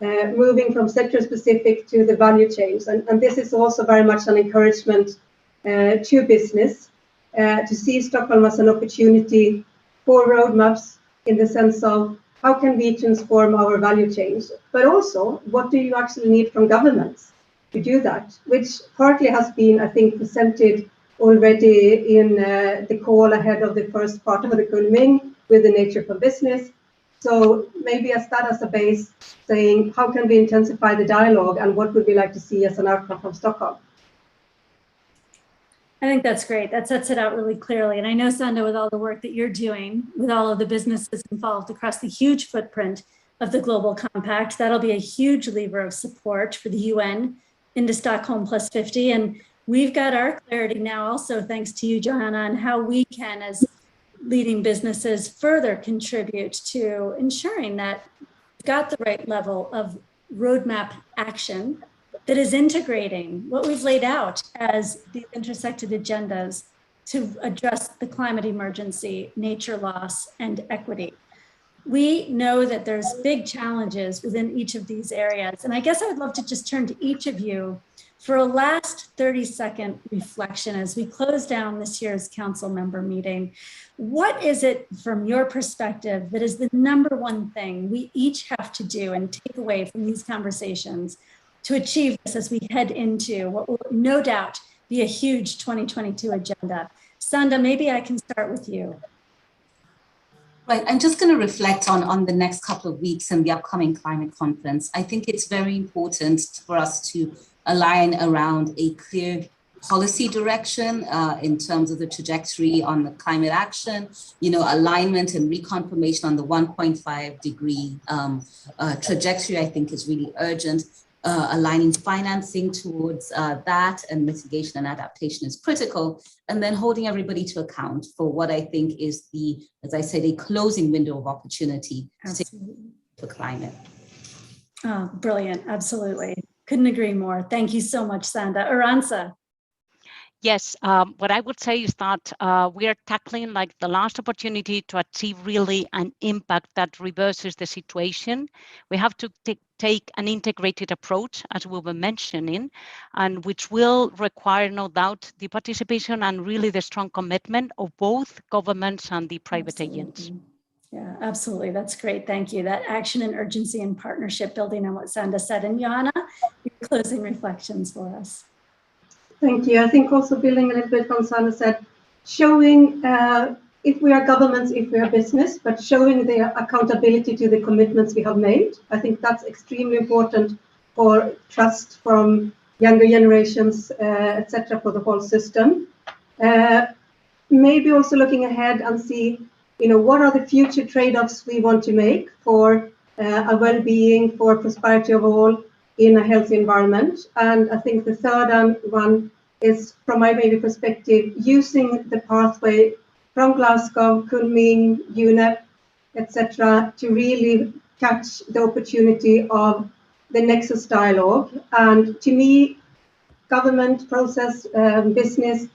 moving from sector specific to the value chains. And this is also very much an encouragement to business to see Stockholm as an opportunity for roadmaps, in the sense of how can we transform our value chains, but also what do you actually need from governments to do that, which partly has been, I think, presented already in the call ahead of the first part of the Kunming with the nature for business. So maybe as that as a base, saying how can we intensify the dialogue and what would we like to see as an outcome from Stockholm? I think that's great. That sets it out really clearly. And I know, Sanda, with all the work that you're doing, with all of the businesses involved across the huge footprint of the Global Compact, that'll be a huge lever of support for the UN into Stockholm plus 50. And we've got our clarity now also, thanks to you, Johanna, on how we can, as leading businesses, further contribute to ensuring that we've got the right level of roadmap action that is integrating what we've laid out as the intersected agendas to address the climate emergency, nature loss, and equity. We know that there's big challenges within each of these areas. And I guess I would love to just turn to each of you for a last 30-second reflection as we close down this year's council member meeting. What is it from your perspective that is the number one thing we each have to do and take away from these conversations to achieve this as we head into what will no doubt be a huge 2022 agenda? Sanda, maybe I can start with you. Right, I'm just going to reflect on the next couple of weeks and the upcoming climate conference. I think it's very important for us to align around a clear policy direction in terms of the trajectory on the climate action, alignment and reconfirmation on the 1.5 degree trajectory, I think is really urgent. Aligning financing towards that and mitigation and adaptation is critical. And then holding everybody to account for what I think is as I said, a closing window of opportunity for climate. Oh, brilliant. Absolutely. Couldn't agree more. Thank you so much, Sanda. Aranza. Yes, what I would say is that we are tackling like the last opportunity to achieve really an impact that reverses the situation. We have to take an integrated approach, as we were mentioning, and which will require, no doubt, the participation and really the strong commitment of both governments and the private agents. Yeah, absolutely. That's great. Thank you. That action and urgency and partnership building on what Sanda said. And Johanna, your closing reflections for us. Thank you. I think also building a little bit on Sanda said, showing if we are governments, if we are business, but showing the accountability to the commitments we have made. I think that's extremely important for trust from younger generations, etc., for the whole system. Maybe also looking ahead and see, what are the future trade-offs we want to make for a well-being, for prosperity of all in a healthy environment. And I think the third one is, from my maybe perspective, using the pathway from Glasgow, Kunming, UNEP, etc., to really catch the opportunity of the Nexus dialogue. And to me, government, process, business,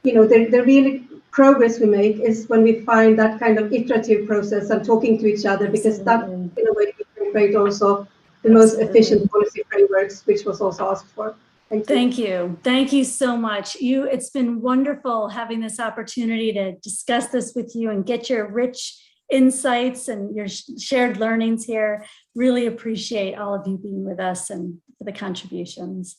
the really progress we make is when we find that kind of iterative process and talking to each other, because that, in a way, we can create also the most efficient policy frameworks, which was also asked for. Thank you. Thank you so much. It's been wonderful having this opportunity to discuss this with you and get your rich insights and your shared learnings here. Really appreciate all of you being with us and for the contributions.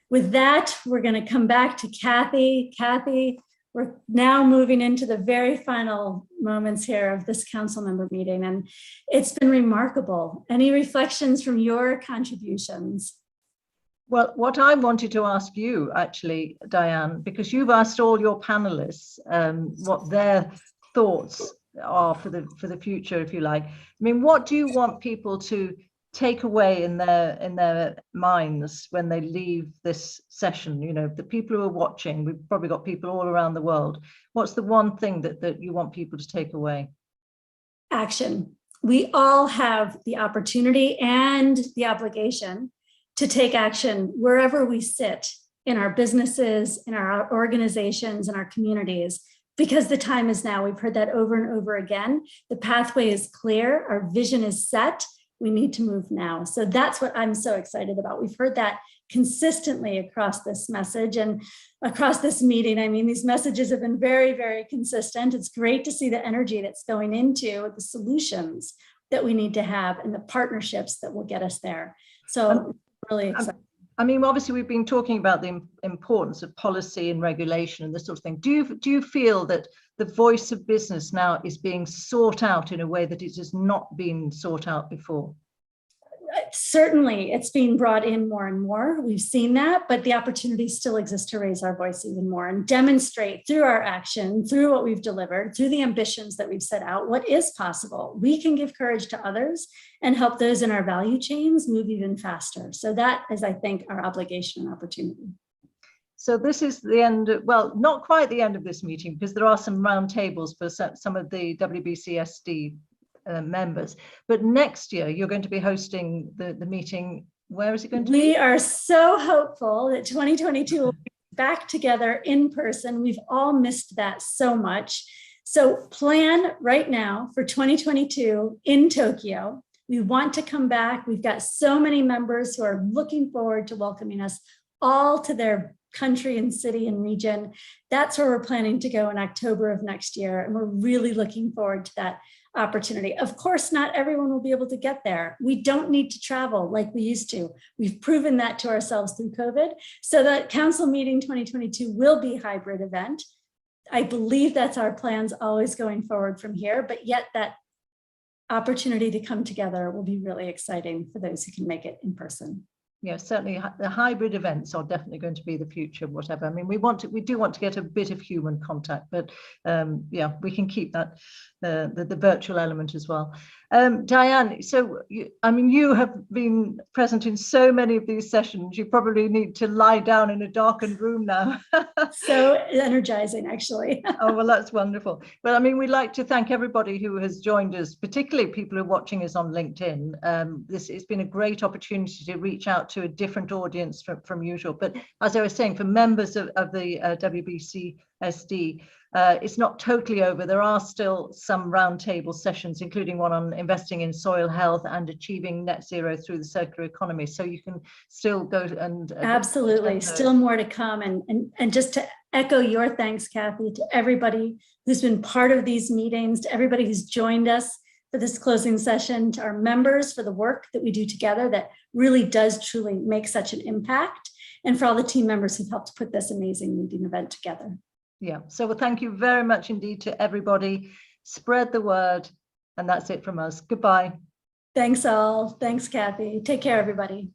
With that, we're going to come back to Kathy. Kathy, we're now moving into the very final moments here of this council member meeting, and it's been remarkable. Any reflections from your contributions? Well, what I wanted to ask you, actually, Diane, because you've asked all your panelists what their thoughts are for the future, if you like. I mean, what do you want people to take away in their minds when they leave this session? The people who are watching, we've probably got people all around the world. What's the one thing that you want people to take away? Action. We all have the opportunity and the obligation to take action wherever we sit, in our businesses, in our organizations, in our communities, because the time is now. We've heard that over and over again. The pathway is clear, our vision is set, we need to move now. So that's what I'm so excited about. We've heard that consistently across this message and across this meeting. I mean, these messages have been very, very consistent. It's great to see the energy that's going into the solutions that we need to have and the partnerships that will get us there. So really excited. I mean, obviously, we've been talking about the importance of policy and regulation and this sort of thing. Do you feel that the voice of business now is being sought out in a way that it has not been sought out before? Certainly, it's being brought in more and more. We've seen that, but the opportunity still exists to raise our voice even more and demonstrate through our action, through what we've delivered, through the ambitions that we've set out, what is possible. We can give courage to others and help those in our value chains move even faster. So that is, I think, our obligation and opportunity. So this is the end, well, not quite the end of this meeting, because there are some round tables for some of the WBCSD members. But next year, you're going to be hosting the meeting. Where is it going to be? We are so hopeful that 2022 will be back together in person. We've all missed that so much. So plan right now for 2022 in Tokyo. We want to come back. We've got so many members who are looking forward to welcoming us all to their country and city and region. That's where we're planning to go in October of next year. And we're really looking forward to that opportunity. Of course, not everyone will be able to get there. We don't need to travel like we used to. We've proven that to ourselves through COVID. So that council meeting 2022 will be a hybrid event. I believe that's our plans always going forward from here, but yet that opportunity to come together will be really exciting for those who can make it in person. Yeah, certainly the hybrid events are definitely going to be the future, whatever. I mean, we do want to get a bit of human contact, but yeah, we can keep that the virtual element as well. Diane, so you have been present in so many of these sessions. You probably need to lie down in a darkened room now. So energizing, actually. Oh, well, that's wonderful. Well, I mean, we'd like to thank everybody who has joined us, particularly people who are watching us on LinkedIn. It's been a great opportunity to reach out to a different audience from usual. But as I was saying, for members of the WBCSD, it's not totally over. There are still some roundtable sessions, including one on investing in soil health and achieving net zero through the circular economy. So you can still go and absolutely still more to come. And just to echo your thanks, Kathy, to everybody who's been part of these meetings, to everybody who's joined us for this closing session, to our members for the work that we do together that really does truly make such an impact, and for all the team members who've helped put this amazing meeting event together. Yeah, so well, thank you very much indeed to everybody. Spread the word, and that's it from us. Goodbye. Thanks all. Thanks, Kathy. Take care, everybody.